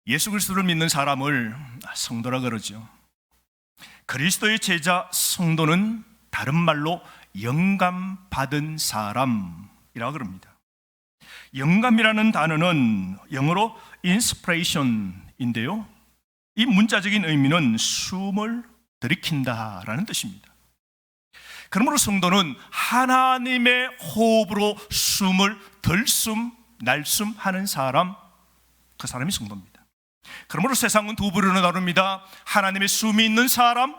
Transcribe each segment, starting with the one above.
예수 그리스도를 믿는 사람을 성도라 그러죠. 그리스도의 제자 성도는 다른 말로 영감 받은 사람이라고 그럽니다. 영감이라는 단어는 영어로 inspiration인데요, 이 문자적인 의미는 숨을 들이킨다라는 뜻입니다. 그러므로 성도는 하나님의 호흡으로 숨을 들숨 날숨 하는 사람, 그 사람이 성도입니다. 그러므로 세상은 두 부류로 나눕니다. 하나님의 숨이 있는 사람,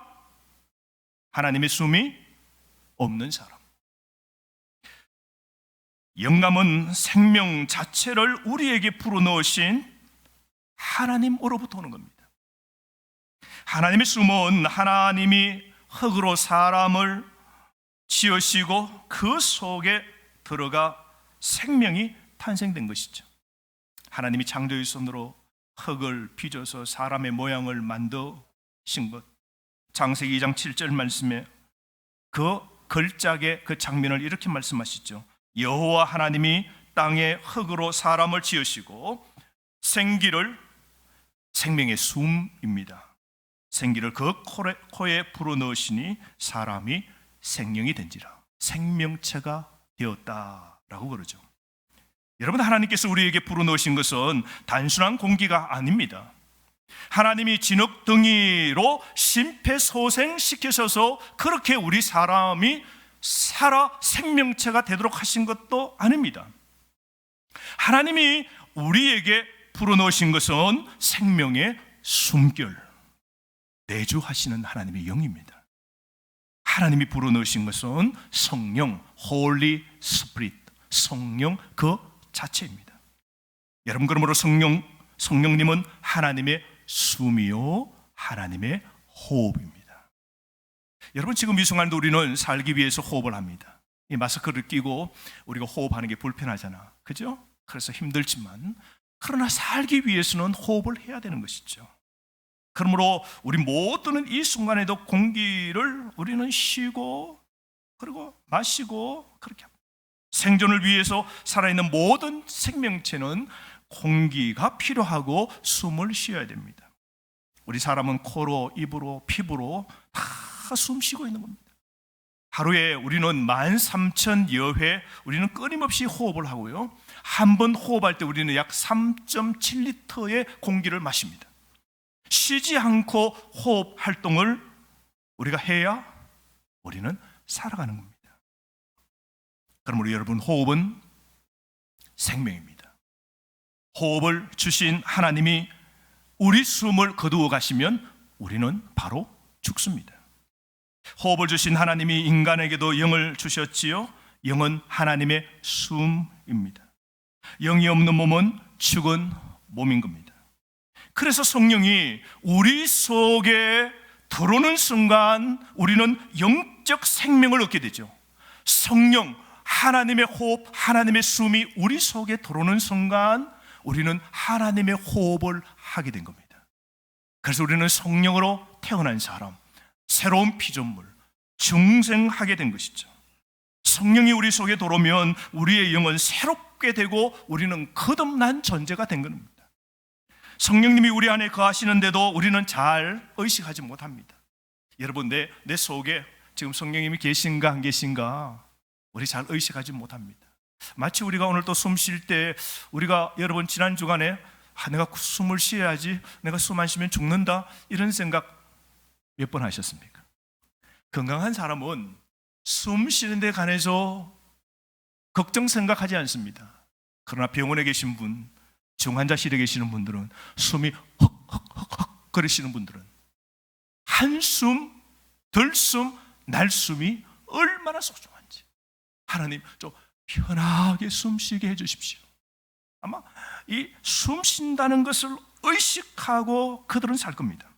하나님의 숨이 없는 사람. 영감은 생명 자체를 우리에게 불어넣으신 하나님으로부터 오는 겁니다. 하나님의 숨은 하나님이 흙으로 사람을 지으시고 그 속에 들어가 생명이 탄생된 것이죠. 하나님이 창조의 손으로 흙을 빚어서 사람의 모양을 만드신 것, 창세기 2장 7절 말씀에 그 걸작의 그 장면을 이렇게 말씀하시죠. 여호와 하나님이 땅에 흙으로 사람을 지으시고 생기를, 생명의 숨입니다, 생기를 그 코에 불어넣으시니 사람이 생명이 된지라, 생명체가 되었다라고 그러죠. 여러분, 하나님께서 우리에게 불어넣으신 것은 단순한 공기가 아닙니다. 하나님이 진흙덩이로 심폐소생시키셔서 그렇게 우리 사람이 살아 생명체가 되도록 하신 것도 아닙니다. 하나님이 우리에게 불어넣으신 것은 생명의 숨결, 내주하시는 하나님의 영입니다. 하나님이 불어넣으신 것은 성령, Holy Spirit, 성령 그 자체입니다. 여러분, 그러므로 성령님은 하나님의 숨이요 하나님의 호흡입니다. 여러분, 지금 이 순간도 우리는 살기 위해서 호흡을 합니다. 이 마스크를 끼고 우리가 호흡하는 게 불편하잖아, 그죠? 그래서 힘들지만, 그러나 살기 위해서는 호흡을 해야 되는 것이죠. 그러므로 우리 모두는 이 순간에도 공기를 우리는 쉬고 그리고 마시고 그렇게 합니다. 생존을 위해서 살아있는 모든 생명체는 공기가 필요하고 숨을 쉬어야 됩니다. 우리 사람은 코로, 입으로, 피부로 다 숨 쉬고 있는 겁니다. 하루에 우리는 13,000여 회 우리는 끊임없이 호흡을 하고요, 한 번 호흡할 때 우리는 약 3.7리터의 공기를 마십니다. 쉬지 않고 호흡 활동을 우리가 해야 우리는 살아가는 겁니다. 그러므로 여러분, 호흡은 생명입니다. 호흡을 주신 하나님이 우리 숨을 거두어 가시면 우리는 바로 죽습니다. 호흡을 주신 하나님이 인간에게도 영을 주셨지요. 영은 하나님의 숨입니다. 영이 없는 몸은 죽은 몸인 겁니다. 그래서 성령이 우리 속에 들어오는 순간 우리는 영적 생명을 얻게 되죠. 성령, 하나님의 호흡, 하나님의 숨이 우리 속에 들어오는 순간 우리는 하나님의 호흡을 하게 된 겁니다. 그래서 우리는 성령으로 태어난 사람, 새로운 피조물, 중생하게 된 것이죠. 성령이 우리 속에 들어오면 우리의 영은 새롭게 되고 우리는 거듭난 존재가 된 겁니다. 성령님이 우리 안에 거하시는데도 우리는 잘 의식하지 못합니다. 여러분, 내 속에 지금 성령님이 계신가 안 계신가 우리 잘 의식하지 못합니다. 마치 우리가 오늘 또 숨 쉴 때 우리가 여러분 지난 주간에 내가 숨을 쉬어야지, 내가 숨 안 쉬면 죽는다, 이런 생각 몇 번 하셨습니까? 건강한 사람은 숨 쉬는 데 관해서 걱정 생각하지 않습니다. 그러나 병원에 계신 분, 중환자실에 계시는 분들은 숨이 헉헉헉헉 거리시는 분들은 한숨, 들숨, 날숨이 얼마나 소중한지 하나님 좀 편하게 숨 쉬게 해주십시오. 아마 이 숨 쉰다는 것을 의식하고 그들은 살 겁니다.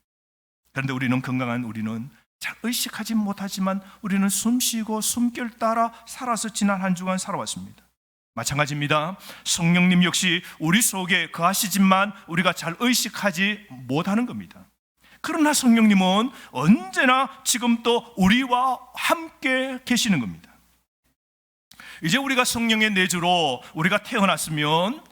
그런데 우리는 건강한 우리는 잘 의식하지 못하지만 우리는 숨 쉬고 숨결 따라 살아서 지난 한 주간 살아왔습니다. 마찬가지입니다. 성령님 역시 우리 속에 거하시지만 우리가 잘 의식하지 못하는 겁니다. 그러나 성령님은 언제나 지금 또 우리와 함께 계시는 겁니다. 이제 우리가 성령의 내주로 우리가 태어났으면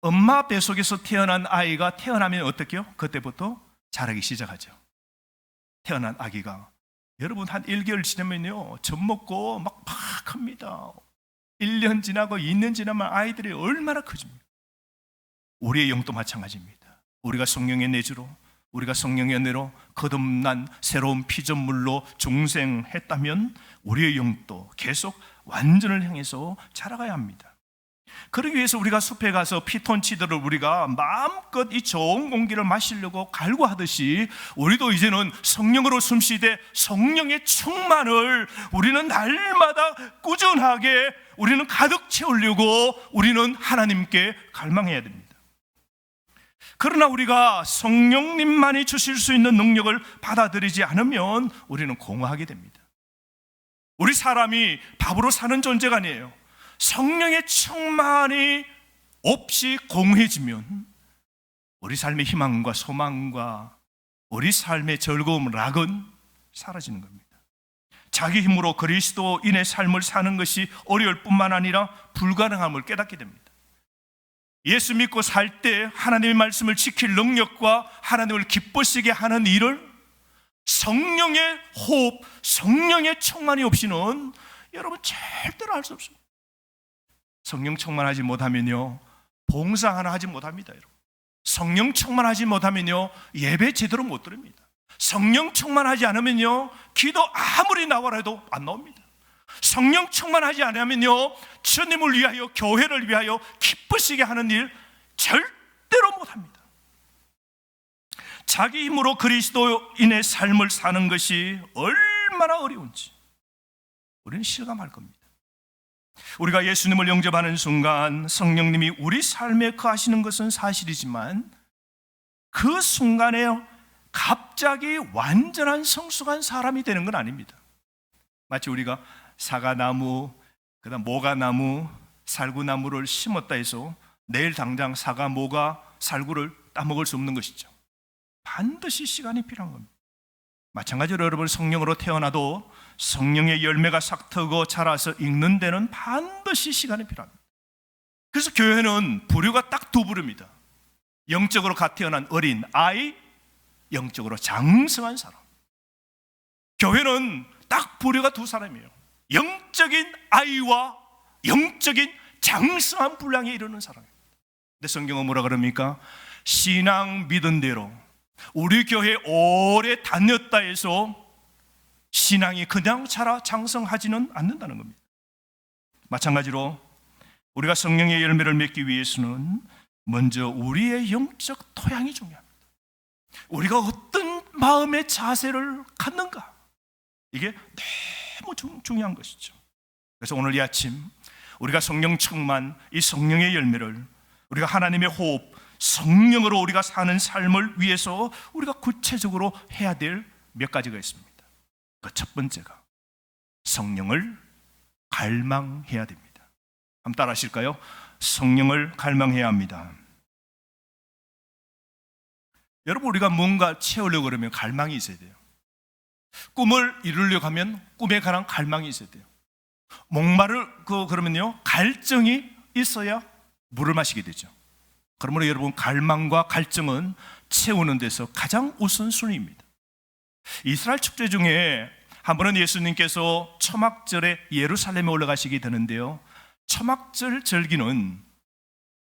엄마 뱃속에서 태어난 아이가 태어나면 어떻게요? 그때부터 자라기 시작하죠. 태어난 아기가 여러분 한 1개월 지나면요 젖 먹고 막 큽니다. 1년 지나고 2년 지나면 아이들이 얼마나 커집니까? 우리의 영도 마찬가지입니다. 우리가 성령의 내주로, 우리가 성령의 은혜로 거듭난 새로운 피조물로 중생했다면 우리의 영도 계속 완전을 향해서 자라가야 합니다. 그러기 위해서 우리가 숲에 가서 피톤치드를 우리가 마음껏 이 좋은 공기를 마시려고 갈구하듯이 우리도 이제는 성령으로 숨쉬되 성령의 충만을 우리는 날마다 꾸준하게 우리는 가득 채우려고 우리는 하나님께 갈망해야 됩니다. 그러나 우리가 성령님만이 주실 수 있는 능력을 받아들이지 않으면 우리는 공허하게 됩니다. 우리 사람이 밥으로 사는 존재가 아니에요. 성령의 충만이 없이 공허해지면 우리 삶의 희망과 소망과 우리 삶의 즐거움, 락은 사라지는 겁니다. 자기 힘으로 그리스도인의 삶을 사는 것이 어려울 뿐만 아니라 불가능함을 깨닫게 됩니다. 예수 믿고 살 때 하나님의 말씀을 지킬 능력과 하나님을 기쁘시게 하는 일을 성령의 호흡, 성령의 충만이 없이는 여러분 절대로 할 수 없습니다. 성령 충만하지 못하면요 봉사 하나 하지 못합니다. 여러분. 성령 충만하지 못하면요 예배 제대로 못 드립니다. 성령 충만하지 않으면요 기도 아무리 나와라 해도 안 나옵니다. 성령 충만하지 않으면요 주님을 위하여, 교회를 위하여 기쁘시게 하는 일 절대로 못합니다. 자기 힘으로 그리스도인의 삶을 사는 것이 얼마나 어려운지 우리는 실감할 겁니다. 우리가 예수님을 영접하는 순간 성령님이 우리 삶에 거하시는 것은 사실이지만 그 순간에 갑자기 완전한 성숙한 사람이 되는 건 아닙니다. 마치 우리가 사과나무, 그다음 모가나무, 살구나무를 심었다 해서 내일 당장 사과, 모가, 살구를 따먹을 수 없는 것이죠. 반드시 시간이 필요한 겁니다. 마찬가지로 여러분 성령으로 태어나도 성령의 열매가 싹트고 자라서 익는 데는 반드시 시간이 필요합니다. 그래서 교회는 부류가 딱 두 부류입니다. 영적으로 갓 태어난 어린 아이, 영적으로 장성한 사람. 교회는 딱 부류가 두 사람이에요. 영적인 아이와 영적인 장성한 분량에 이르는 사람입니다. 근데 성경은 뭐라 그럽니까? 신앙 믿은 대로 우리 교회 오래 다녔다 해서 신앙이 그냥 자라 장성하지는 않는다는 겁니다. 마찬가지로 우리가 성령의 열매를 맺기 위해서는 먼저 우리의 영적 토양이 중요합니다. 우리가 어떤 마음의 자세를 갖는가, 이게 너무 중요한 것이죠. 그래서 오늘 이 아침 우리가 성령 충만, 이 성령의 열매를 우리가 하나님의 호흡, 성령으로 우리가 사는 삶을 위해서 우리가 구체적으로 해야 될 몇 가지가 있습니다. 그 첫 번째가 성령을 갈망해야 됩니다. 한번 따라 하실까요? 성령을 갈망해야 합니다. 여러분, 우리가 뭔가 채우려고 그러면 갈망이 있어야 돼요. 꿈을 이루려고 하면 꿈에 관한 갈망이 있어야 돼요. 그러면요 갈증이 있어야 물을 마시게 되죠. 그러므로 여러분, 갈망과 갈증은 채우는 데서 가장 우선순위입니다. 이스라엘 축제 중에 한 번은 예수님께서 초막절에 예루살렘에 올라가시게 되는데요, 초막절 절기는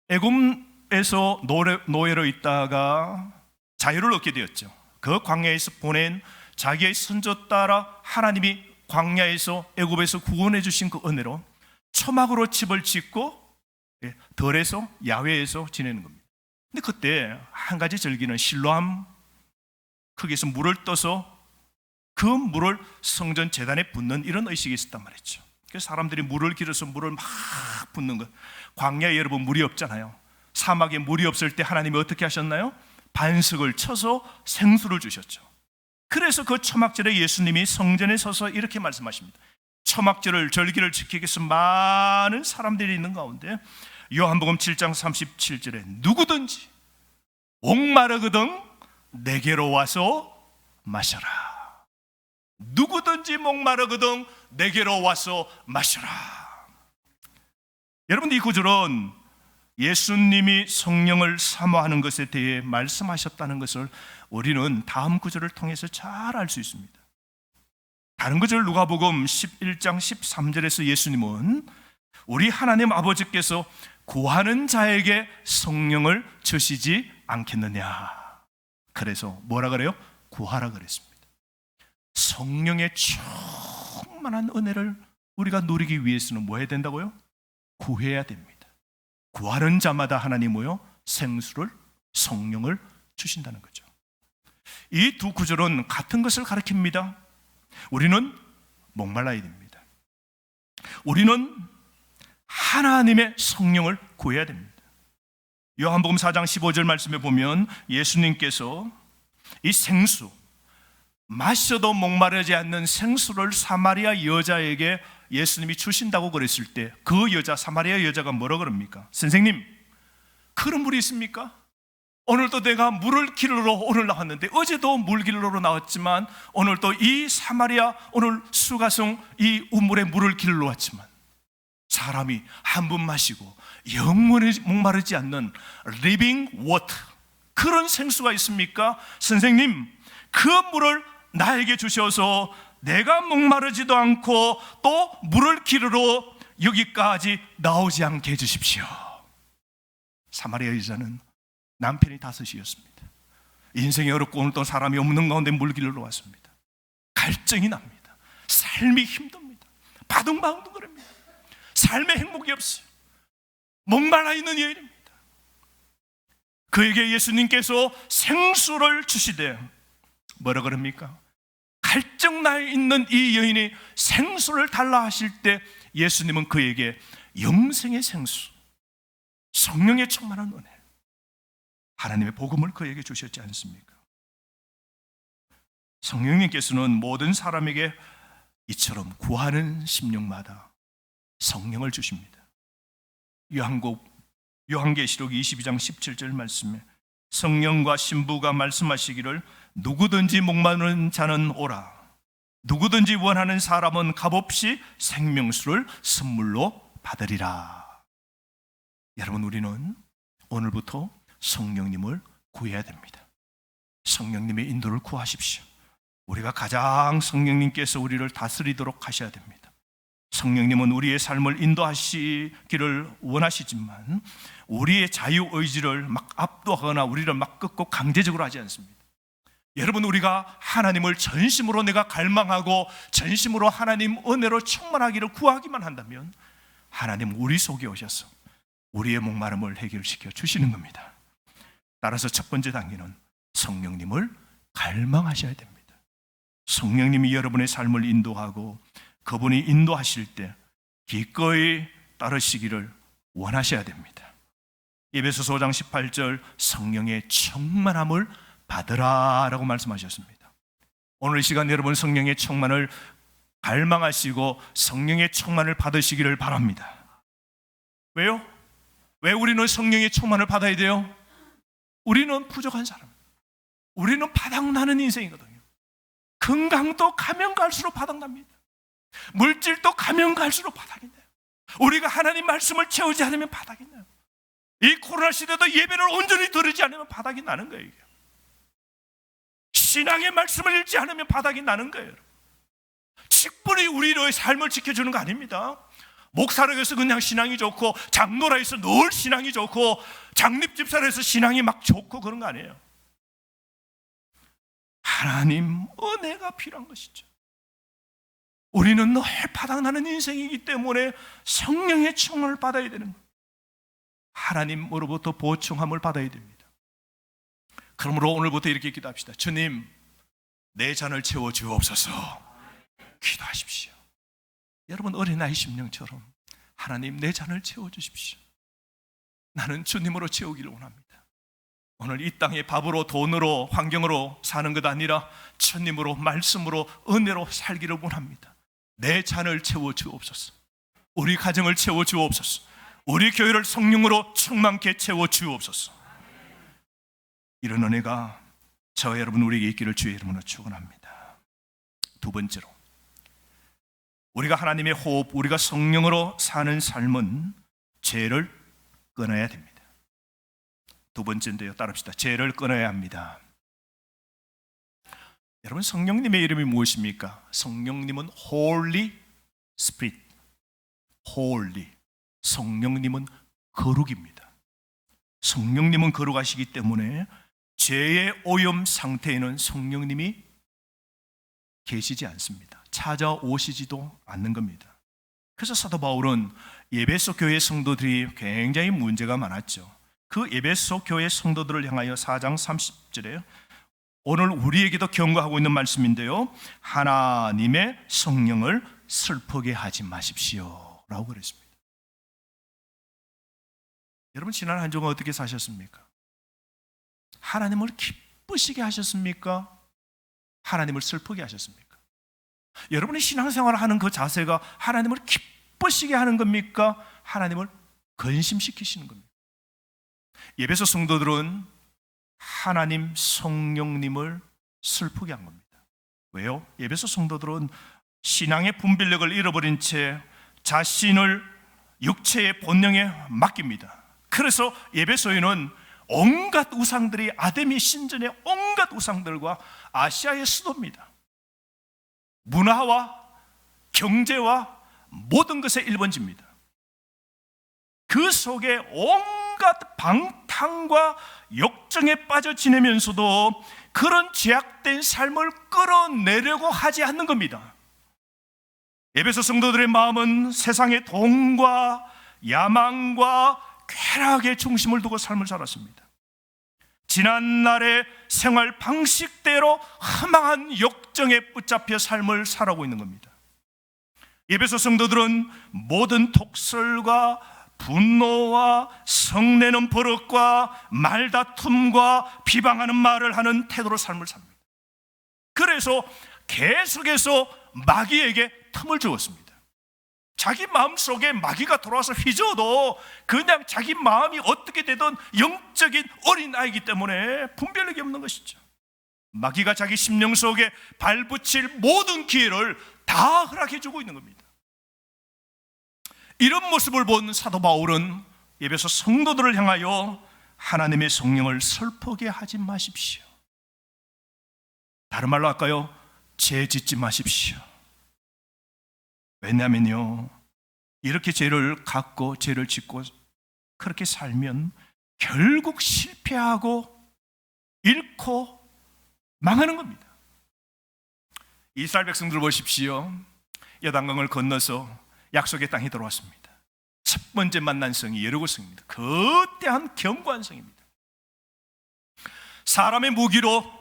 애굽에서 노예로 있다가 자유를 얻게 되었죠. 그 광야에서 보낸 자기의 선조 따라 하나님이 광야에서 애굽에서 구원해 주신 그 은혜로 초막으로 집을 짓고 덜에서 야외에서 지내는 겁니다. 근데 그때 한 가지 절기는 실로암 흙에서 물을 떠서 그 물을 성전 제단에 붓는 이런 의식이 있었단 말이죠. 그래서 사람들이 물을 길어서 물을 막 붓는 것. 광야에 여러분 물이 없잖아요. 사막에 물이 없을 때 하나님이 어떻게 하셨나요? 반석을 쳐서 생수를 주셨죠. 그래서 그 초막절에 예수님이 성전에 서서 이렇게 말씀하십니다. 초막절을 절기를 지키기 위해서 많은 사람들이 있는 가운데 요한복음 7장 37절에 누구든지 목마르거든 내게로 와서 마셔라. 누구든지 목마르거든 내게로 와서 마셔라. 여러분, 이 구절은 예수님이 성령을 사모하는 것에 대해 말씀하셨다는 것을 우리는 다음 구절을 통해서 잘 알 수 있습니다. 다른 구절 누가복음 11장 13절에서 예수님은 우리 하나님 아버지께서 구하는 자에게 성령을 주시지 않겠느냐, 그래서 뭐라 그래요? 구하라 그랬습니다. 성령의 충만한 은혜를 우리가 누리기 위해서는 뭐 해야 된다고요? 구해야 됩니다. 구하는 자마다 하나님이요 생수를, 성령을 주신다는 거죠. 이 두 구절은 같은 것을 가리킵니다. 우리는 목말라야 됩니다. 우리는 하나님의 성령을 구해야 됩니다. 요한복음 4장 15절 말씀에 보면 예수님께서 이 생수, 마셔도 목마르지 않는 생수를 사마리아 여자에게 예수님이 주신다고 그랬을 때 그 여자, 사마리아 여자가 뭐라 그럽니까? 선생님, 그런 물이 있습니까? 오늘도 내가 물을 길러 오늘 나왔는데, 어제도 물 길러로 나왔지만 오늘도 이 사마리아 오늘 수가성 이 우물에 물을 길러 왔지만 사람이 한 번 마시고 영원히 목마르지 않는 living water, 그런 생수가 있습니까? 선생님, 그 물을 나에게 주셔서 내가 목마르지도 않고 또 물을 길으러 여기까지 나오지 않게 해주십시오. 사마리아 여자는 남편이 5이었습니다. 인생이 어렵고 오늘 또 사람이 없는 가운데 물 길러 왔습니다. 갈증이 납니다. 삶이 힘듭니다. 바둥바둥거립니다. 삶의 행복이 없어요. 목말라 있는 여인입니다. 그에게 예수님께서 생수를 주시되 뭐라 그럽니까? 갈증나 있는 이 여인이 생수를 달라 하실 때 예수님은 그에게 영생의 생수, 성령의 충만한 은혜, 하나님의 복음을 그에게 주셨지 않습니까? 성령님께서는 모든 사람에게 이처럼 구하는 심령마다 성령을 주십니다. 요한계시록 22장 17절 말씀에 성령과 신부가 말씀하시기를 누구든지 목마른 자는 오라, 누구든지 원하는 사람은 값없이 생명수를 선물로 받으리라. 여러분, 우리는 오늘부터 성령님을 구해야 됩니다. 성령님의 인도를 구하십시오. 우리가 가장 성령님께서 우리를 다스리도록 하셔야 됩니다. 성령님은 우리의 삶을 인도하시기를 원하시지만 우리의 자유의지를 막 압도하거나 우리를 막 꺾고 강제적으로 하지 않습니다. 여러분, 우리가 하나님을 전심으로 내가 갈망하고 전심으로 하나님 은혜로 충만하기를 구하기만 한다면 하나님 우리 속에 오셔서 우리의 목마름을 해결시켜 주시는 겁니다. 따라서 첫 번째 단계는 성령님을 갈망하셔야 됩니다. 성령님이 여러분의 삶을 인도하고 그분이 인도하실 때 기꺼이 따르시기를 원하셔야 됩니다. 에베소서 5장 18절 성령의 충만함을 받으라 라고 말씀하셨습니다. 오늘 이 시간 여러분 성령의 충만을 갈망하시고 성령의 충만을 받으시기를 바랍니다. 왜요? 왜 우리는 성령의 충만을 받아야 돼요? 우리는 부족한 사람, 우리는 바닥나는 인생이거든요. 건강도 가면 갈수록 바닥납니다. 물질도 가면 갈수록 바닥이 나요. 우리가 하나님 말씀을 채우지 않으면 바닥이 나요. 이 코로나 시대도 예배를 온전히 들으지 않으면 바닥이 나는 거예요. 이게. 신앙의 말씀을 읽지 않으면 바닥이 나는 거예요. 직분이 우리의 삶을 지켜주는 거 아닙니다. 목사로 해서 그냥 신앙이 좋고 장로라 해서 늘 신앙이 좋고 장립집사로 해서 신앙이 막 좋고 그런 거 아니에요. 하나님 은혜가 필요한 것이죠. 우리는 늘 바닥나는 인생이기 때문에 성령의 충만을 받아야 되는 거예요. 하나님으로부터 보충함을 받아야 됩니다. 그러므로 오늘부터 이렇게 기도합시다. 주님, 내 잔을 채워 주옵소서. 기도하십시오. 여러분 어린아이 심령처럼 하나님 내 잔을 채워 주십시오. 나는 주님으로 채우기를 원합니다. 오늘 이 땅에 밥으로 돈으로 환경으로 사는 것 아니라 주님으로 말씀으로 은혜로 살기를 원합니다. 내 잔을 채워 주옵소서. 우리 가정을 채워 주옵소서. 우리 교회를 성령으로 충만케 채워 주옵소서. 이런 은혜가 저와 여러분 우리에게 있기를 주의 이름으로 축원합니다. 두 번째로, 우리가 하나님의 호흡, 우리가 성령으로 사는 삶은 죄를 끊어야 됩니다. 두 번째인데요, 따릅시다. 죄를 끊어야 합니다. 여러분, 성령님의 이름이 무엇입니까? 성령님은 Holy Spirit, Holy. 성령님은 거룩입니다. 성령님은 거룩하시기 때문에 죄의 오염 상태에는 성령님이 계시지 않습니다. 찾아오시지도 않는 겁니다. 그래서 사도 바울은 에베소 교회 성도들이 굉장히 문제가 많았죠. 그 에베소 교회 성도들을 향하여 4장 30절에 오늘 우리에게도 경고하고 있는 말씀인데요, 하나님의 성령을 슬프게 하지 마십시오 라고 그랬습니다. 여러분, 지난 한 주간 어떻게 사셨습니까? 하나님을 기쁘시게 하셨습니까? 하나님을 슬프게 하셨습니까? 여러분이 신앙생활을 하는 그 자세가 하나님을 기쁘시게 하는 겁니까? 하나님을 근심시키시는 겁니까? 에베소 성도들은 하나님 성령님을 슬프게 한 겁니다. 왜요? 에베소 성도들은 신앙의 분별력을 잃어버린 채 자신을 육체의 본능에 맡깁니다. 그래서 에베소에는 온갖 우상들이, 아데미 신전의 온갖 우상들과 아시아의 수도입니다. 문화와 경제와 모든 것의 일본지입니다. 그 속에 온갖 방탕과 욕정에 빠져 지내면서도 그런 죄악된 삶을 끌어내려고 하지 않는 겁니다. 에베소 성도들의 마음은 세상의 돈과 야망과 쾌락의 중심을 두고 삶을 살았습니다. 지난날의 생활 방식대로 허망한 욕정에 붙잡혀 삶을 살아오고 있는 겁니다. 에베소 성도들은 모든 독설과 분노와 성내는 버릇과 말다툼과 비방하는 말을 하는 태도로 삶을 삽니다. 그래서 계속해서 마귀에게 틈을 주었습니다. 자기 마음속에 마귀가 들어와서 휘저어도 그냥 자기 마음이 어떻게 되든 영적인 어린아이이기 때문에 분별력이 없는 것이죠. 마귀가 자기 심령 속에 발붙일 모든 기회를 다 허락해 주고 있는 겁니다. 이런 모습을 본 사도 바울은 에베소 성도들을 향하여 하나님의 성령을 슬프게 하지 마십시오. 다른 말로 할까요? 죄 짓지 마십시오. 왜냐하면요, 이렇게 죄를 갖고 죄를 짓고 그렇게 살면 결국 실패하고 잃고 망하는 겁니다. 이스라엘 백성들 보십시오. 요단강을 건너서 약속의 땅에 들어왔습니다. 첫 번째 만난 성이 여리고 성입니다. 거대한 견고한 성입니다. 사람의 무기로,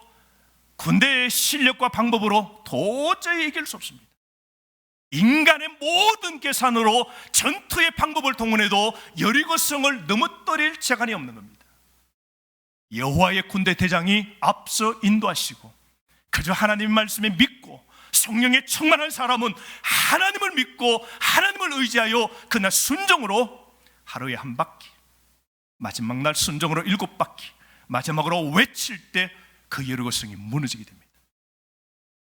군대의 실력과 방법으로 도저히 이길 수 없습니다. 인간의 모든 계산으로 전투의 방법을 동원해도 여리고 성을 넘어뜨릴 재간이 없는 겁니다. 여호와의 군대 대장이 앞서 인도하시고 그저 하나님의 말씀에 믿고 성령에 충만한 사람은 하나님을 믿고 하나님을 의지하여 그날 순종으로 하루에 한 바퀴, 마지막 날 순종으로 7바퀴, 마지막으로 외칠 때 그 여리고 성이 무너지게 됩니다.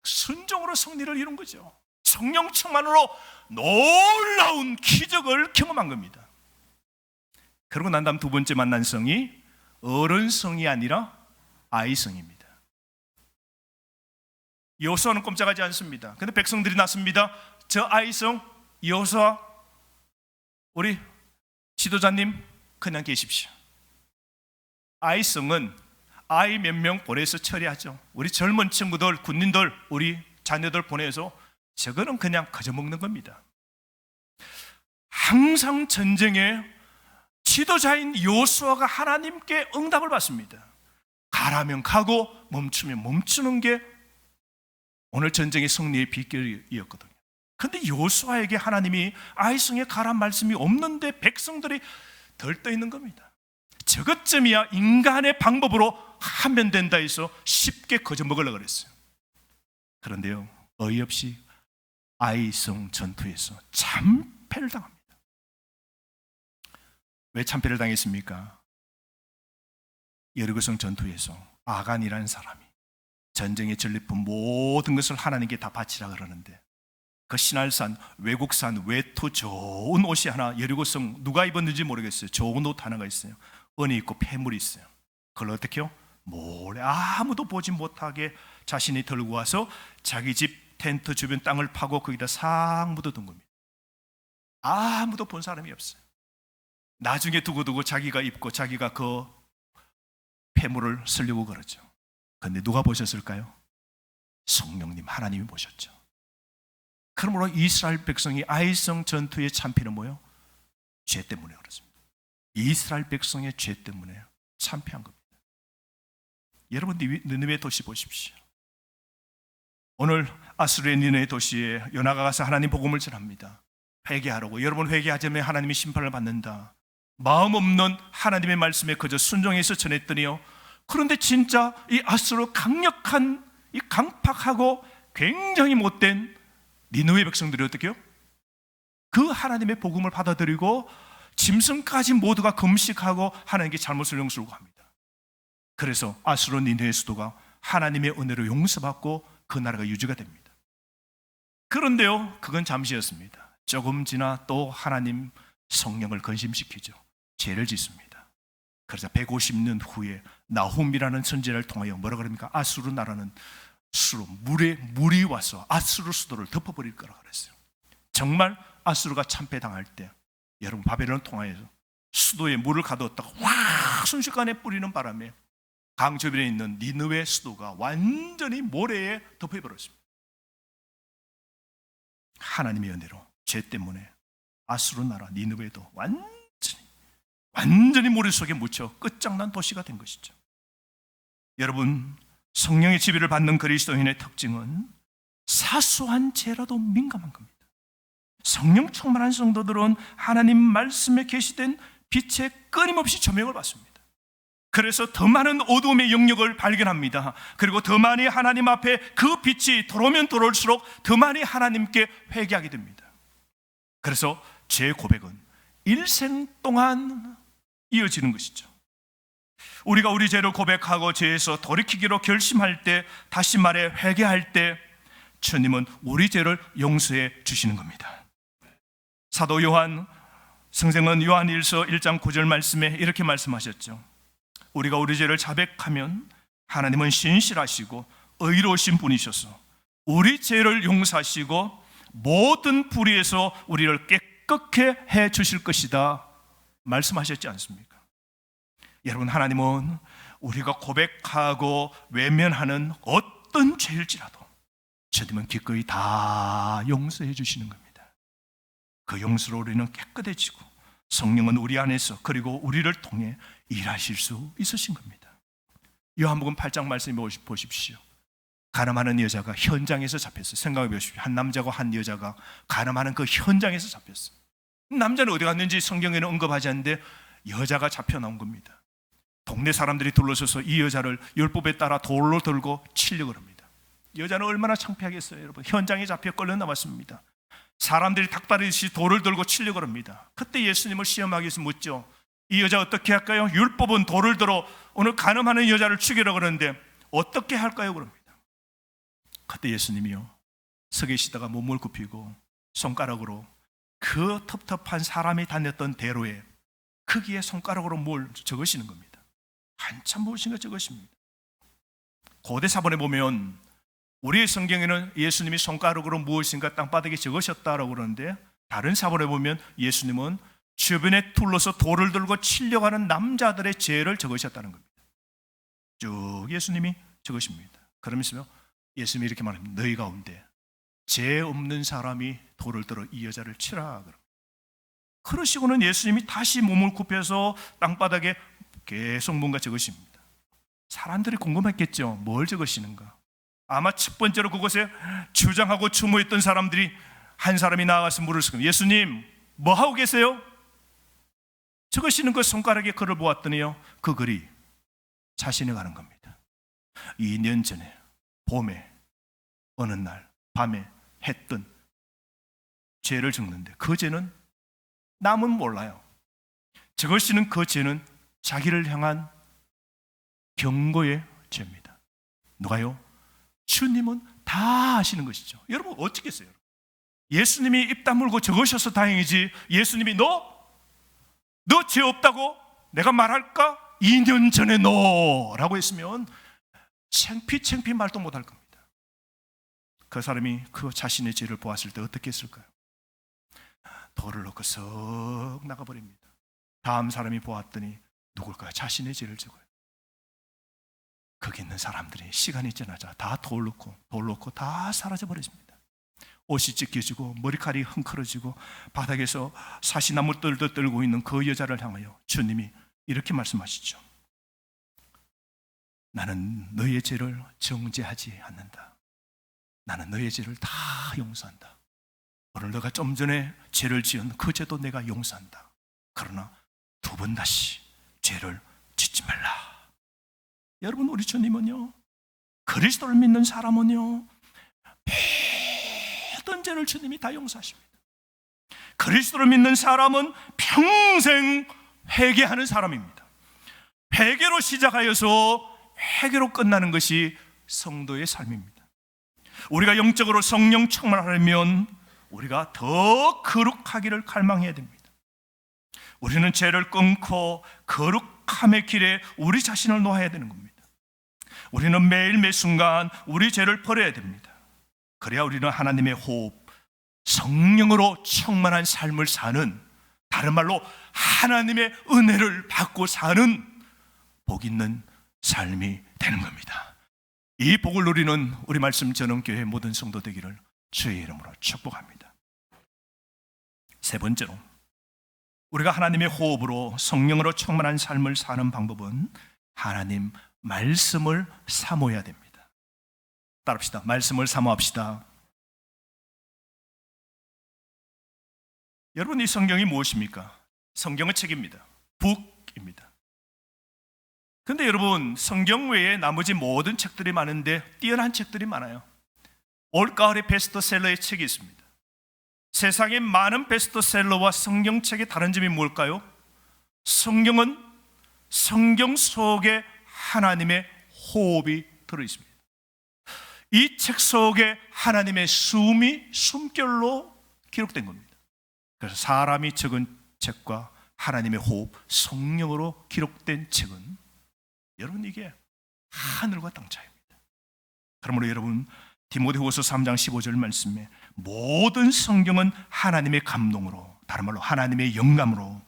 순종으로 승리를 이룬 거죠. 성령 충만으로 놀라운 기적을 경험한 겁니다. 그러고 난 다음 두 번째 만난 성이 어른성이 아니라 아이성입니다. 여호수아는 꼼짝하지 않습니다. 근데 백성들이 났습니다. 저 아이성 여호수아, 우리 지도자님 그냥 계십시오. 아이성은 아이 몇 명 보내서 처리하죠. 우리 젊은 친구들, 군인들, 우리 자녀들 보내서 저거는 그냥 거저 먹는 겁니다. 항상 전쟁에 지도자인 여호수아가 하나님께 응답을 받습니다. 가라면 가고 멈추면 멈추는 게 오늘 전쟁의 승리의 비결이었거든요. 그런데 여호수아에게 하나님이 아이성에 가란 말씀이 없는데 백성들이 들떠 있는 겁니다. 저것쯤이야 인간의 방법으로 하면 된다 해서 쉽게 거저 먹으려고 그랬어요. 그런데요, 어이없이 아이성 전투에서 참패를 당합니다. 왜 참패를 당했습니까? 여리고성 전투에서 아간이라는 사람이 전쟁의 전리품 모든 것을 하나님께 다 바치라 그러는데 그 신할산, 외국산, 외투 좋은 옷이 하나, 여리고성 누가 입었는지 모르겠어요. 좋은 옷 하나가 있어요. 은이 있고 폐물이 있어요. 그걸 어떻게 해요? 몰래 아무도 보지 못하게 자신이 들고 와서 자기 집 텐트 주변 땅을 파고 거기다 싹 묻어둔 겁니다. 아무도 본 사람이 없어요. 나중에 두고두고 자기가 입고 자기가 그 폐물을 쓰려고 그러죠. 그런데 누가 보셨을까요? 성령님 하나님이 보셨죠. 그러므로 이스라엘 백성이 아이성 전투에 참패는 뭐예요? 죄 때문에 그렇습니다. 이스라엘 백성의 죄 때문에 참패한 겁니다. 여러분 느느웨 도시 보십시오. 오늘 아수르의 니느웨 도시에 요나가 가서 하나님 복음을 전합니다. 회개하라고. 여러분 회개하자면 하나님이 심판을 받는다. 마음 없는 하나님의 말씀에 그저 순종해서 전했더니요, 그런데 진짜 이 아수르 강력한 이 강팍하고 굉장히 못된 니느웨 백성들이 어떻게 해요? 그 하나님의 복음을 받아들이고 짐승까지 모두가 금식하고 하나님께 잘못을 용서하고 합니다. 그래서 아수르 니느웨 수도가 하나님의 은혜로 용서받고 그 나라가 유지가 됩니다. 그런데요, 그건 잠시였습니다. 조금 지나 또 하나님 성령을 근심시키죠. 죄를 짓습니다. 그래서 150년 후에 나훔이라는 선지자를 통하여 뭐라 그럽니까? 아수르 나라는 수로 물이 와서 아수르 수도를 덮어버릴 거라 그랬어요. 정말 아수르가 참패당할 때 여러분 바벨론을 통하여서 수도에 물을 가두었다가 확 순식간에 뿌리는 바람에 강 주변에 있는 니느웨 수도가 완전히 모래에 덮여버렸습니다. 하나님의 은혜로 죄 때문에 아수르 나라 니느웨도 완전히 모래 속에 묻혀 끝장난 도시가 된 것이죠. 여러분, 성령의 지배를 받는 그리스도인의 특징은 사소한 죄라도 민감한 겁니다. 성령 충만한 성도들은 하나님 말씀에 계시된 빛에 끊임없이 조명을 받습니다. 그래서 더 많은 어두움의 영역을 발견합니다. 그리고 더 많이 하나님 앞에 그 빛이 들어오면 들어올수록 더 많이 하나님께 회개하게 됩니다. 그래서 죄 고백은 일생 동안 이어지는 것이죠. 우리가 우리 죄를 고백하고 죄에서 돌이키기로 결심할 때, 다시 말해 회개할 때 주님은 우리 죄를 용서해 주시는 겁니다. 사도 요한, 성경은 요한일서 1장 9절 말씀에 이렇게 말씀하셨죠. 우리가 우리 죄를 자백하면 하나님은 신실하시고 의로우신 분이셔서 우리 죄를 용서하시고 모든 불의에서 우리를 깨끗게 해 주실 것이다 말씀하셨지 않습니까? 여러분, 하나님은 우리가 고백하고 외면하는 어떤 죄일지라도 주님은 기꺼이 다 용서해 주시는 겁니다. 그 용서로 우리는 깨끗해지고 성령은 우리 안에서 그리고 우리를 통해 일하실 수 있으신 겁니다. 요한복음 8장 말씀 보십시오. 가늠하는 여자가 현장에서 잡혔어요. 생각해 보십시오. 한 남자와 한 여자가 가늠하는 그 현장에서 잡혔어요. 남자는 어디 갔는지 성경에는 언급하지 않는데 여자가 잡혀 나온 겁니다. 동네 사람들이 둘러서서 이 여자를 율법에 따라 돌로 들고 치려고 합니다. 여자는 얼마나 창피하겠어요, 여러분. 현장에 잡혀 끌려 나왔습니다. 사람들이 닭다리듯이 돌을 들고 치려고 합니다. 그때 예수님을 시험하기 위해서 묻죠. 이 여자 어떻게 할까요? 율법은 돌을 들어 오늘 간음하는 여자를 죽이려고 그러는데 어떻게 할까요? 그럽니다. 그때 예수님이요, 서 계시다가 몸을 굽히고 손가락으로 그 텁텁한 사람이 다녔던 대로에 크기의 손가락으로 뭘 적으시는 겁니다. 한참 무엇인가 적으십니다. 고대 사본에 보면 우리의 성경에는 예수님이 손가락으로 무엇인가 땅바닥에 적으셨다라고 그러는데, 다른 사본에 보면 예수님은 주변에 둘러서 돌을 들고 치려고 하는 남자들의 죄를 적으셨다는 겁니다. 쭉 예수님이 적으십니다. 그러면서 예수님이 이렇게 말합니다. 너희 가운데 죄 없는 사람이 돌을 들어 이 여자를 치라. 그러시고는 예수님이 다시 몸을 굽혀서 땅바닥에 계속 뭔가 적으십니다. 사람들이 궁금했겠죠. 뭘 적으시는가? 아마 첫 번째로 그곳에 주장하고 추모했던 사람들이 한 사람이 나와서 물을 쓰고, 예수님 뭐 하고 계세요? 적으시는 그 손가락에 글을 보았더니요, 그 글이 자신이 가는 겁니다. 2년 전에 봄에 어느 날 밤에 했던 죄를 적는데 그 죄는 남은 몰라요. 적으시는 그 죄는 자기를 향한 경고의 죄입니다. 누가요? 주님은 다 아시는 것이죠. 여러분 어떻겠어요? 예수님이 입 다물고 적으셔서 다행이지, 예수님이 너 죄 없다고 내가 말할까? 2년 전에 너라고 했으면 창피 말도 못할 겁니다. 그 사람이 그 자신의 죄를 보았을 때 어떻게 했을까요? 돌을 놓고 썩 나가버립니다. 다음 사람이 보았더니 누굴까요? 자신의 죄를 적어요. 거기 있는 사람들이 시간이 지나자 다 돌 놓고 다 사라져버렸습니다. 옷이 찢겨지고 머리칼이 흥크러지고 바닥에서 사시나무 뜰도 떨고 있는 그 여자를 향하여 주님이 이렇게 말씀하시죠. 나는 너의 죄를 정죄하지 않는다. 나는 너의 죄를 다 용서한다. 오늘 너가 좀 전에 죄를 지은 그 죄도 내가 용서한다. 그러나 두 번 다시 죄를 짓지 말라. 여러분, 우리 주님은요, 그리스도를 믿는 사람은요, 모든 죄를 주님이 다 용서하십니다. 그리스도를 믿는 사람은 평생 회개하는 사람입니다. 회개로 시작하여서 회개로 끝나는 것이 성도의 삶입니다. 우리가 영적으로 성령 충만하려면 우리가 더 거룩하기를 갈망해야 됩니다. 우리는 죄를 끊고 거룩함의 길에 우리 자신을 놓아야 되는 겁니다. 우리는 매일 매 순간 우리 죄를 버려야 됩니다. 그래야 우리는 하나님의 호흡, 성령으로 충만한 삶을 사는, 다른 말로 하나님의 은혜를 받고 사는 복 있는 삶이 되는 겁니다. 이 복을 누리는 우리 말씀 전원교회 모든 성도 되기를 주의 이름으로 축복합니다. 세 번째로, 우리가 하나님의 호흡으로 성령으로 충만한 삶을 사는 방법은 하나님 말씀을 사모해야 됩니다. 따라합시다. 말씀을 사모합시다. 여러분, 이 성경이 무엇입니까? 성경의 책입니다. 북입니다. 그런데 여러분, 성경 외에 나머지 모든 책들이 많은데 뛰어난 책들이 많아요. 올가을에 베스트셀러의 책이 있습니다. 세상의 많은 베스트셀러와 성경책의 다른 점이 뭘까요? 성경은 성경 속에 하나님의 호흡이 들어있습니다. 이 책 속에 하나님의 숨결로 기록된 겁니다. 그래서 사람이 적은 책과 하나님의 호흡, 성령으로 기록된 책은 여러분, 이게 하늘과 땅 차이입니다. 그러므로 여러분, 디모데후서 3장 15절 말씀에 모든 성경은 하나님의 감동으로, 다른 말로 하나님의 영감으로,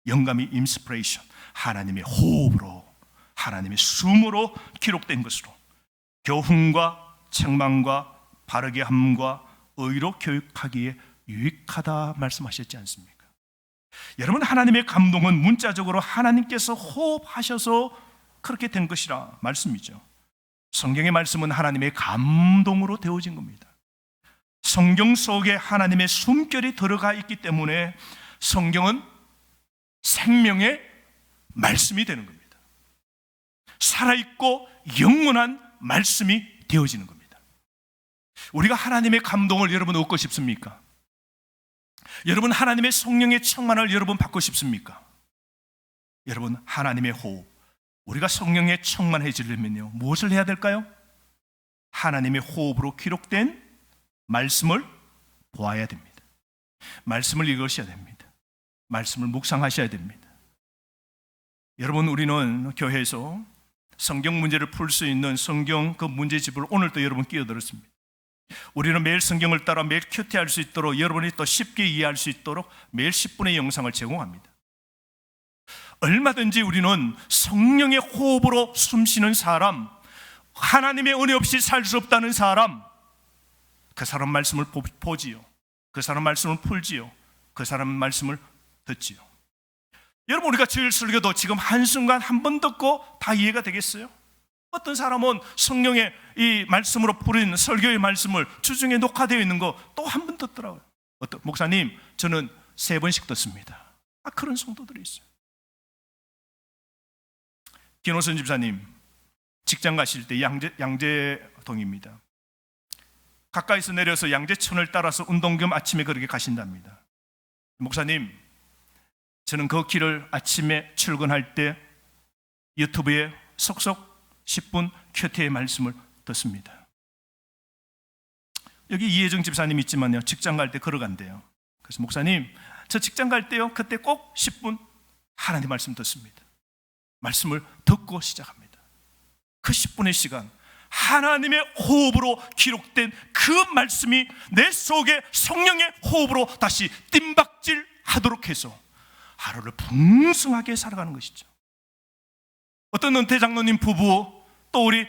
영감이 인스피레이션, 하나님의 호흡으로, 하나님의 숨으로 기록된 것으로 교훈과 책망과 바르게 함과 의로 교육하기에 유익하다 말씀하셨지 않습니까? 여러분, 하나님의 감동은 문자적으로 하나님께서 호흡하셔서 그렇게 된 것이라 말씀이죠. 성경의 말씀은 하나님의 감동으로 되어진 겁니다. 성경 속에 하나님의 숨결이 들어가 있기 때문에 성경은 생명의 말씀이 되는 겁니다. 살아있고 영원한 말씀이 되어지는 겁니다. 우리가 하나님의 감동을 여러분 얻고 싶습니까? 여러분, 하나님의 성령의 충만을 여러분 받고 싶습니까? 여러분, 하나님의 호흡, 우리가 성령에 충만해지려면요, 무엇을 해야 될까요? 하나님의 호흡으로 기록된 말씀을 보아야 됩니다. 말씀을 읽으셔야 됩니다. 말씀을 묵상하셔야 됩니다. 여러분, 우리는 교회에서 성경 문제를 풀 수 있는 성경 그 문제집을 오늘도 여러분 끼어들었습니다. 우리는 매일 성경을 따라 매일 큐티할 수 있도록, 여러분이 또 쉽게 이해할 수 있도록 매일 10분의 영상을 제공합니다. 얼마든지 우리는 성령의 호흡으로 숨쉬는 사람, 하나님의 은혜 없이 살 수 없다는 사람, 그 사람 말씀을 보지요, 그 사람 말씀을 풀지요, 그 사람 말씀을 듣지요. 여러분, 우리가 주일 설교도 지금 한순간 한 번 듣고 다 이해가 되겠어요? 어떤 사람은 성령의 이 말씀으로 풀인 설교의 말씀을 주중에 녹화되어 있는 거 또 한 번 듣더라고요. 어떤 목사님, 저는 3번씩 듣습니다. 그런 성도들이 있어요. 김호선 집사님, 직장 가실 때 양재동입니다. 가까이서 내려서 양재천을 따라서 운동 겸 아침에 그렇게 가신답니다. 목사님, 저는 그 길을 아침에 출근할 때 유튜브에 속속 10분 큐티의 말씀을 듣습니다. 여기 이혜정 집사님 있지만요, 직장 갈 때 걸어간대요. 그래서 목사님, 저 직장 갈 때요, 그때 꼭 10분 하나님 말씀 듣습니다. 말씀을 듣고 시작합니다. 그 10분의 시간, 하나님의 호흡으로 기록된 그 말씀이 내 속에 성령의 호흡으로 다시 뜀박질 하도록 해서 하루를 풍성하게 살아가는 것이죠. 어떤 은퇴 장로님 부부, 또 우리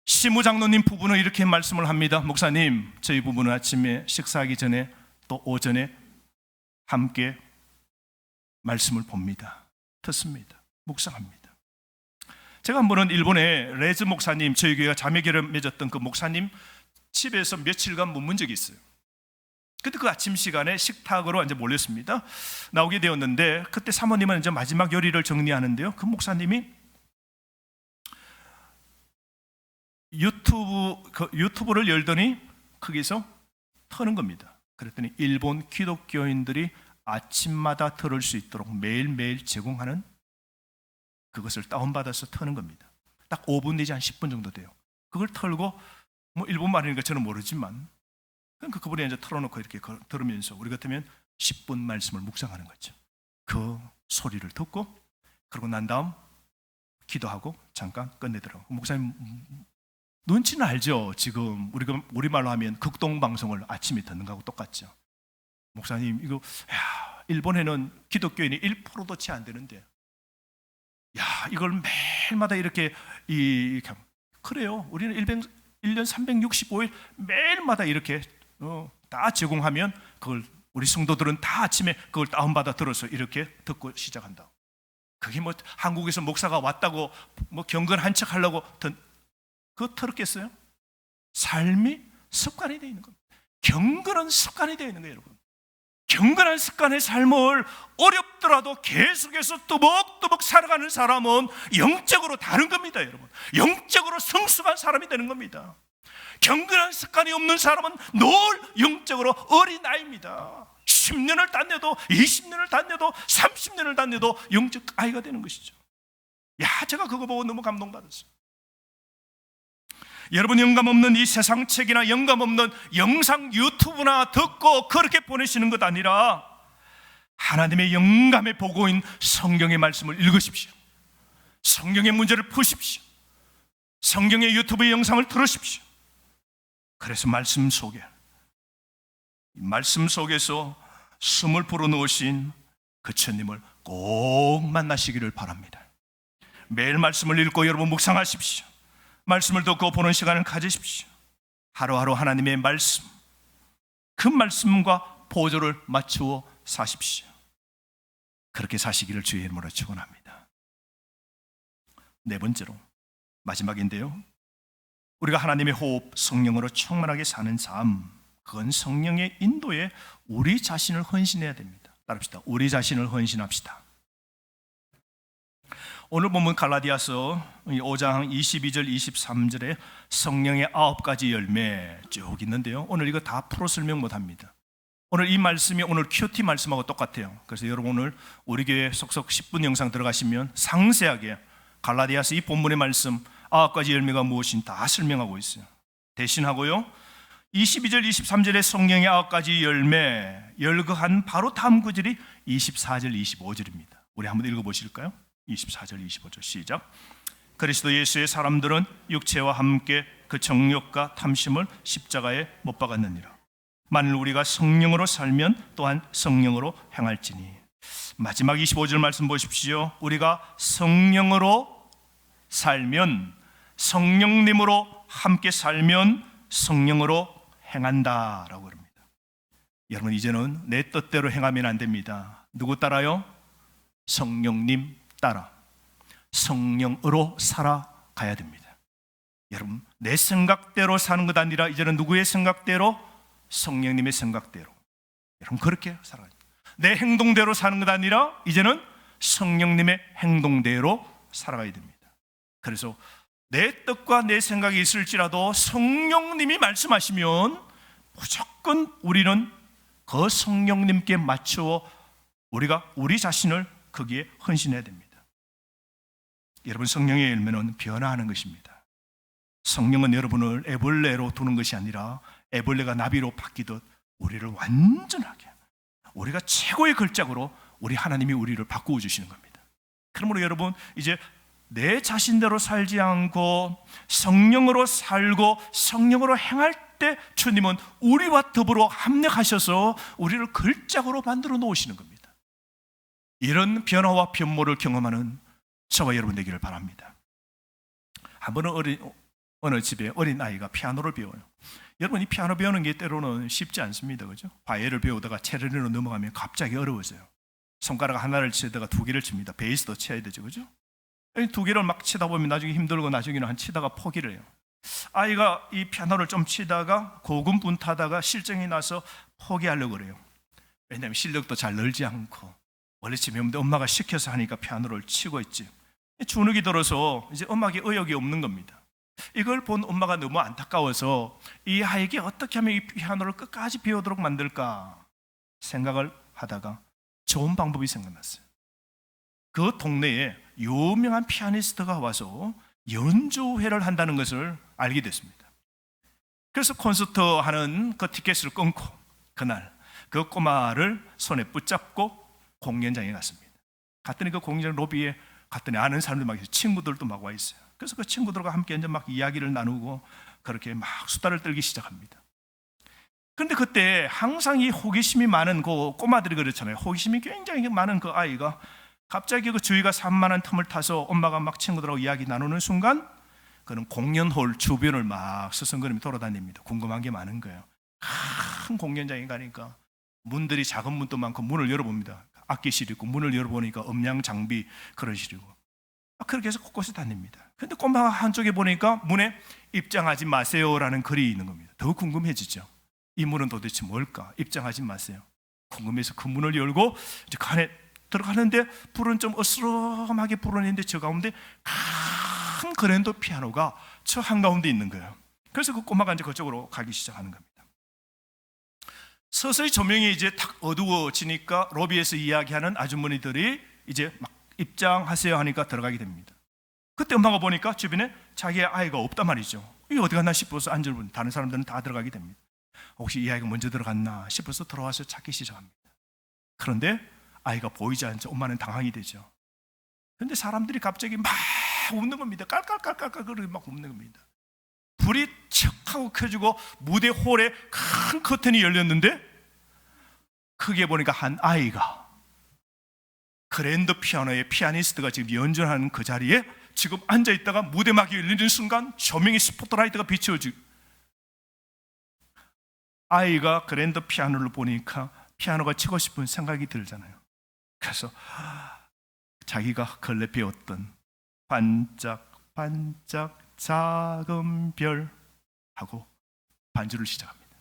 시무 장로님 부부는 이렇게 말씀을 합니다. 목사님, 저희 부부는 아침에 식사하기 전에 또 오전에 함께 말씀을 봅니다. 듣습니다. 묵상합니다. 제가 한 번은 일본의 레즈 목사님, 저희 교회가 자매교를 맺었던 그 목사님 집에서 며칠간 묵은 적이 있어요. 그때 그 아침 시간에 식탁으로 이제 몰렸습니다. 나오게 되었는데, 그때 사모님은 이제 마지막 요리를 정리하는데요, 그 목사님이 유튜브를 열더니 거기서 터는 겁니다. 그랬더니 일본 기독교인들이 아침마다 들을 수 있도록 매일매일 제공하는 그것을 다운받아서 터는 겁니다. 딱 5분 내지 한 10분 정도 돼요. 그걸 털고, 뭐 일본 말이니까 저는 모르지만, 그러니까 그분이 이제 털어놓고 이렇게 들으면서 우리 같으면 10분 말씀을 묵상하는 거죠. 그 소리를 듣고, 그러고 난 다음 기도하고 잠깐 끝내더라고요. 목사님 눈치는 알죠? 지금 우리말로 하면 극동방송을 아침에 듣는 거하고 똑같죠. 목사님, 이거 일본에는 기독교인이 1%도 채 안 되는데, 이걸 매일마다 이렇게 그래요. 우리는 1년 365일 매일마다 이렇게 다 제공하면, 그걸 우리 성도들은 다 아침에 그걸 다운받아 들어서 이렇게 듣고 시작한다. 그게 뭐 한국에서 목사가 왔다고 뭐 경건 척 하려고 그거 들었겠어요? 삶이 습관이 되어 있는 겁니다. 경건은 습관이 되어 있는 거예요, 여러분. 경건한 습관의 삶을 어렵더라도 계속해서 뚜벅뚜벅 살아가는 사람은 영적으로 다른 겁니다, 여러분. 영적으로 성숙한 사람이 되는 겁니다. 경건한 습관이 없는 사람은 늘 영적으로 어린아이입니다. 10년을 다녀도 20년을 다녀도 30년을 다녀도 영적 아이가 되는 것이죠. 제가 그거 보고 너무 감동받았어요. 여러분, 영감 없는 이 세상 책이나 영감 없는 영상 유튜브나 듣고 그렇게 보내시는 것 아니라 하나님의 영감의 보고인 성경의 말씀을 읽으십시오. 성경의 문제를 푸십시오. 성경의 유튜브 영상을 들으십시오. 그래서 말씀 속에서 숨을 불어넣으신 그 주님을 꼭 만나시기를 바랍니다. 매일 말씀을 읽고 여러분 묵상하십시오. 말씀을 듣고 보는 시간을 가지십시오. 하루하루 하나님의 말씀, 그 말씀과 보조를 맞추어 사십시오. 그렇게 사시기를 주의 이름으로 축원합니다. 네 번째로, 마지막인데요, 우리가 하나님의 호흡, 성령으로 충만하게 사는 삶, 그건 성령의 인도에 우리 자신을 헌신해야 됩니다. 따릅시다. 우리 자신을 헌신합시다. 오늘 본문 갈라디아서 5장 22절 23절에 성령의 9가지 열매 쭉 있는데요, 오늘 이거 다 풀어 설명 못합니다. 오늘 이 말씀이 오늘 큐티 말씀하고 똑같아요. 그래서 여러분 오늘 우리 교회 속속 10분 영상 들어가시면 상세하게 갈라디아서 이 본문의 말씀 9가지 열매가 무엇인지 다 설명하고 있어요. 대신하고요, 22절 23절에 성령의 9가지 열매 열거한 바로 다음 구절이 24절 25절입니다. 우리 한번 읽어보실까요? 24절 25절 시작. 그리스도 예수의 사람들은 육체와 함께 그 정욕과 탐심을 십자가에 못 박았느니라. 만일 우리가 성령으로 살면 또한 성령으로 행할지니. 마지막 25절 말씀 보십시오. 우리가 성령으로 살면, 성령님으로 함께 살면 성령으로 행한다라고 합니다. 여러분, 이제는 내 뜻대로 행하면 안 됩니다. 누구 따라요? 성령님 따라 성령으로 살아가야 됩니다. 여러분, 내 생각대로 사는 것 아니라 이제는 누구의 생각대로? 성령님의 생각대로. 여러분, 그렇게 살아가야 됩니다. 내 행동대로 사는 것 아니라 이제는 성령님의 행동대로 살아가야 됩니다. 그래서 내 뜻과 내 생각이 있을지라도 성령님이 말씀하시면 무조건 우리는 그 성령님께 맞추어 우리가 우리 자신을 거기에 헌신해야 됩니다. 여러분, 성령의 열매는 변화하는 것입니다. 성령은 여러분을 애벌레로 두는 것이 아니라 애벌레가 나비로 바뀌듯 우리를 완전하게, 우리가 최고의 걸작으로 우리 하나님이 우리를 바꾸어 주시는 겁니다. 그러므로 여러분, 이제 내 자신대로 살지 않고 성령으로 살고 성령으로 행할 때 주님은 우리와 더불어 합력하셔서 우리를 걸작으로 만들어 놓으시는 겁니다. 이런 변화와 변모를 경험하는 저와 여러분 되기를 바랍니다. 한 번은 어느 집에 어린 아이가 피아노를 배워요. 여러분, 이 피아노 배우는 게 때로는 쉽지 않습니다, 그죠? 바이엘을 배우다가 체르니로 넘어가면 갑자기 어려워져요. 손가락 하나를 치다가 두 개를 칩니다. 베이스도 쳐야 되죠, 그죠? 두 개를 막 치다 보면 나중에 힘들고 나중에는 한 치다가 포기를 해요. 아이가 이 피아노를 좀 치다가 고군분투하다가 실증이 나서 포기하려고 그래요. 왜냐하면 실력도 잘 늘지 않고 원래 집에 없는데 엄마가 시켜서 하니까 피아노를 치고 있지. 주눅이 들어서 이제 음악에 의욕이 없는 겁니다. 이걸 본 엄마가 너무 안타까워서 이 아이에게 어떻게 하면 이 피아노를 끝까지 배우도록 만들까 생각을 하다가 좋은 방법이 생각났어요. 그 동네에 유명한 피아니스트가 와서 연주회를 한다는 것을 알게 됐습니다. 그래서 콘서트 하는 그 티켓을 끊고 그날 그 꼬마를 손에 붙잡고 공연장에 갔습니다. 갔더니 그 공연장 로비에 갔더니 아는 사람들 막 있어요. 친구들도 막 와 있어요. 그래서 그 친구들과 함께 이제 막 이야기를 나누고 그렇게 막 수다를 떨기 시작합니다. 그런데 그때 항상 이 호기심이 많은 그 꼬마들이 그렇잖아요. 호기심이 굉장히 많은 그 아이가 갑자기 그 주위가 산만한 틈을 타서 엄마가 막 친구들하고 이야기 나누는 순간 그는 공연홀 주변을 막 서성거리며 돌아다닙니다. 궁금한 게 많은 거예요. 큰 공연장에 가니까 문들이 작은 문도 많고 문을 열어봅니다. 악기실 있고 문을 열어보니까 음량 장비 그런 실이고 그렇게 해서 곳곳에 다닙니다. 그런데 꼬마가 한쪽에 보니까 문에 입장하지 마세요라는 글이 있는 겁니다. 더 궁금해지죠. 이 문은 도대체 뭘까? 입장하지 마세요. 궁금해서 그 문을 열고 이제 그 안에 들어가는데 불은 좀 어스름하게 불어내는데 저 가운데 큰 그랜드 피아노가 저 한가운데 있는 거예요. 그래서 그 꼬마가 이제 그쪽으로 가기 시작하는 겁니다. 서서히 조명이 이제 탁 어두워지니까 로비에서 이야기하는 아주머니들이 이제 막 입장하세요 하니까 들어가게 됩니다. 그때 엄마가 보니까 주변에 자기의 아이가 없단 말이죠. 이게 어디 갔나 싶어서 앉은 다른 사람들은 다 들어가게 됩니다. 혹시 이 아이가 먼저 들어갔나 싶어서 들어와서 찾기 시작합니다. 그런데 아이가 보이지 않죠. 엄마는 당황이 되죠. 그런데 사람들이 갑자기 막 웃는 겁니다. 깔깔깔깔깔 그렇게 막 웃는 겁니다. 불이 척 하고 켜지고 무대 홀에 큰 커튼이 열렸는데 크게 보니까 한 아이가 그랜드 피아노의 피아니스트가 지금 연주하는 그 자리에 지금 앉아있다가 무대막이 열리는 순간 조명이 스포트라이트가 비춰지고 아이가 그랜드 피아노를 보니까 피아노가 치고 싶은 생각이 들잖아요. 그래서 자기가 근래 배웠던 반짝반짝 작은 별 하고 반주를 시작합니다.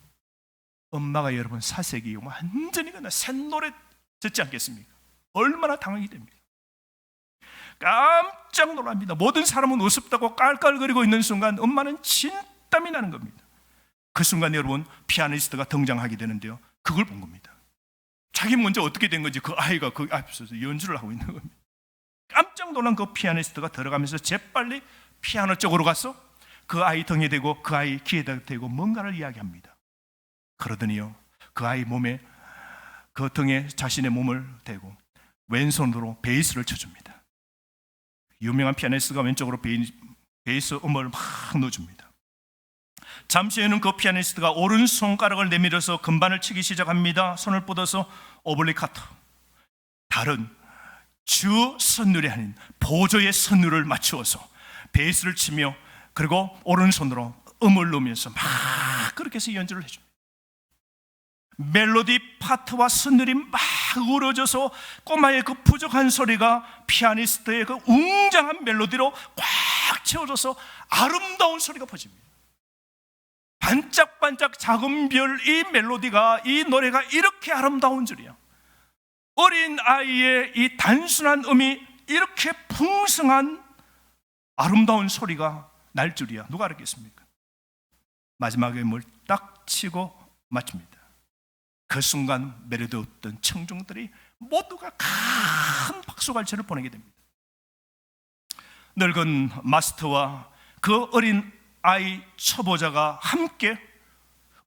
엄마가 여러분 사색이 완전히 그냥 샛노래 듣지 않겠습니까? 얼마나 당황이 됩니다. 깜짝 놀랍니다. 모든 사람은 우습다고 깔깔거리고 있는 순간 엄마는 진땀이 나는 겁니다. 그 순간 여러분 피아니스트가 등장하게 되는데요. 그걸 본 겁니다. 자기 먼저 어떻게 된 건지 그 아이가 그 앞에서 연주를 하고 있는 겁니다. 깜짝 놀란 그 피아니스트가 들어가면서 재빨리 피아노 쪽으로 가서 그 아이 등에 대고 그 아이 귀에다 대고 뭔가를 이야기합니다. 그러더니요 그 아이 몸에 그 등에 자신의 몸을 대고 왼손으로 베이스를 쳐줍니다. 유명한 피아니스트가 왼쪽으로 베이스 음을 막 넣어줍니다. 잠시 후에는 그 피아니스트가 오른손가락을 내밀어서 건반을 치기 시작합니다. 손을 뻗어서 오블리카토, 다른 주 선율이 아닌 보조의 선율을 맞추어서 베이스를 치며 그리고 오른손으로 음을 넣으면서 막 그렇게 해서 연주를 해줍니다. 멜로디 파트와 선율이 막 우러져서 꼬마의 그 부족한 소리가 피아니스트의 그 웅장한 멜로디로 꽉 채워져서 아름다운 소리가 퍼집니다. 반짝반짝 작은 별 이 멜로디가 이 노래가 이렇게 아름다운 줄이야. 어린 아이의 이 단순한 음이 이렇게 풍성한 아름다운 소리가 날 줄이야. 누가 알았겠습니까? 마지막에 뭘 딱 치고 마칩니다. 그 순간 멜로디 듣던 청중들이 모두가 큰 박수갈채를 보내게 됩니다. 늙은 마스터와 그 어린 아이 초보자가 함께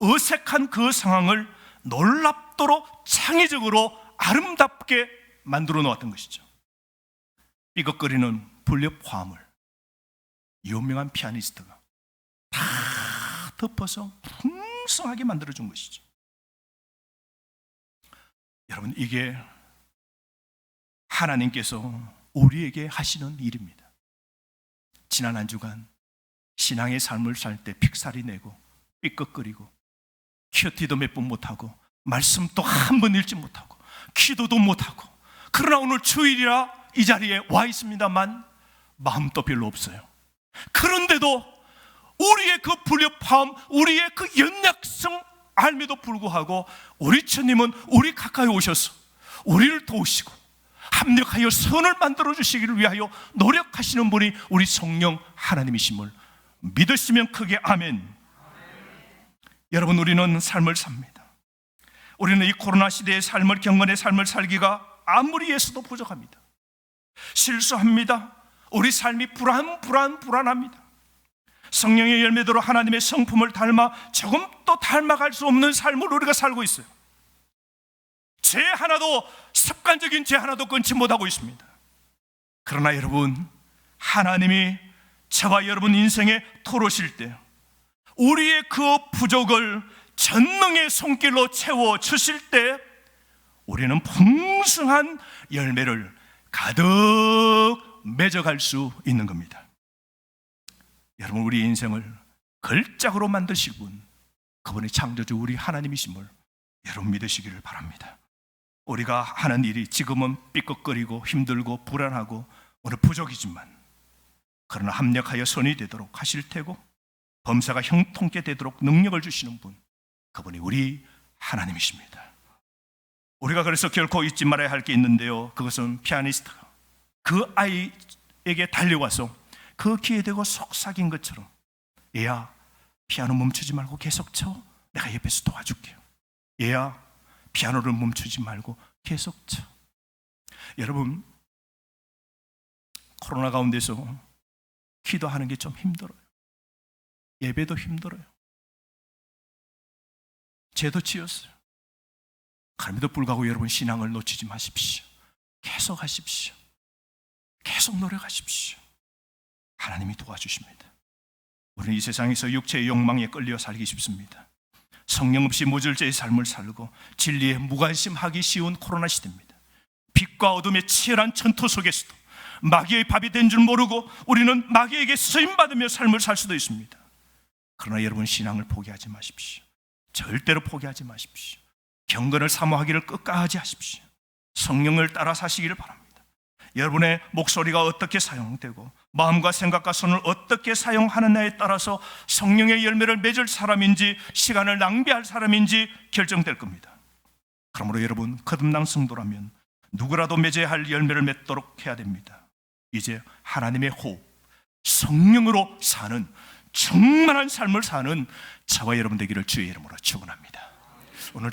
어색한 그 상황을 놀랍도록 창의적으로 아름답게 만들어 놓았던 것이죠. 삐걱거리는 불협 화음을 유명한 피아니스트가 다 덮어서 풍성하게 만들어준 것이죠. 여러분, 이게 하나님께서 우리에게 하시는 일입니다. 지난 한 주간 신앙의 삶을 살 때 픽살이 내고 삐걱거리고 큐티도 몇 번 못하고 말씀도 한 번 읽지 못하고 기도도 못하고, 그러나 오늘 주일이라 이 자리에 와 있습니다만 마음도 별로 없어요. 그런데도 우리의 그 불협화음, 우리의 그 연약성 알매도 불구하고 우리 주님은 우리 가까이 오셔서 우리를 도우시고 합력하여 선을 만들어 주시기를 위하여 노력하시는 분이 우리 성령 하나님이심을 믿으시면 크게 아멘. 여러분, 우리는 삶을 삽니다. 우리는 이 코로나 시대의 삶을, 경건의 삶을 살기가 아무리 애써도 부족합니다. 실수합니다. 우리 삶이 불안합니다. 성령의 열매대로 하나님의 성품을 닮아 조금도 닮아갈 수 없는 삶을 우리가 살고 있어요. 죄 하나도, 습관적인 죄 하나도 끊지 못하고 있습니다. 그러나 여러분, 하나님이 저와 여러분 인생에 들어오실 때 우리의 그 부족을 전능의 손길로 채워 주실 때 우리는 풍성한 열매를 가득 맺어갈 수 있는 겁니다. 여러분, 우리 인생을 걸작으로 만드실 분, 그분의 창조주 우리 하나님이심을 여러분 믿으시기를 바랍니다. 우리가 하는 일이 지금은 삐걱거리고 힘들고 불안하고 오늘 부족이지만, 그러나 합력하여 선이 되도록 하실 테고 범사가 형통케 되도록 능력을 주시는 분, 그분이 우리 하나님이십니다. 우리가 그래서 결코 잊지 말아야 할 게 있는데요, 그것은 피아니스트가 그 아이에게 달려와서 그 귀에 대고 속삭인 것처럼, 얘야, 피아노 멈추지 말고 계속 쳐. 내가 옆에서 도와줄게요. 얘야, 피아노를 멈추지 말고 계속 쳐. 여러분, 코로나 가운데서 기도하는 게 좀 힘들어요. 예배도 힘들어요. 죄도 지었어요. 그럼에도 불구하고 여러분, 신앙을 놓치지 마십시오. 계속 하십시오. 계속 노력하십시오. 하나님이 도와주십니다. 우리는 이 세상에서 육체의 욕망에 끌려 살기 쉽습니다. 성령 없이 무절제의 삶을 살고 진리에 무관심하기 쉬운 코로나 시대입니다. 빛과 어둠의 치열한 전투 속에서도 마귀의 밥이 된 줄 모르고 우리는 마귀에게 쓰임받으며 삶을 살 수도 있습니다. 그러나 여러분, 신앙을 포기하지 마십시오. 절대로 포기하지 마십시오. 경건을 사모하기를 끝까지 하십시오. 성령을 따라 사시기를 바랍니다. 여러분의 목소리가 어떻게 사용되고 마음과 생각과 손을 어떻게 사용하느냐에 따라서 성령의 열매를 맺을 사람인지 시간을 낭비할 사람인지 결정될 겁니다. 그러므로 여러분, 거듭난 성도라면 누구라도 맺어야 할 열매를 맺도록 해야 됩니다. 이제 하나님의 호흡, 성령으로 사는 충만한 삶을 사는 저와 여러분 되기를 주의 이름으로 축원합니다. 오늘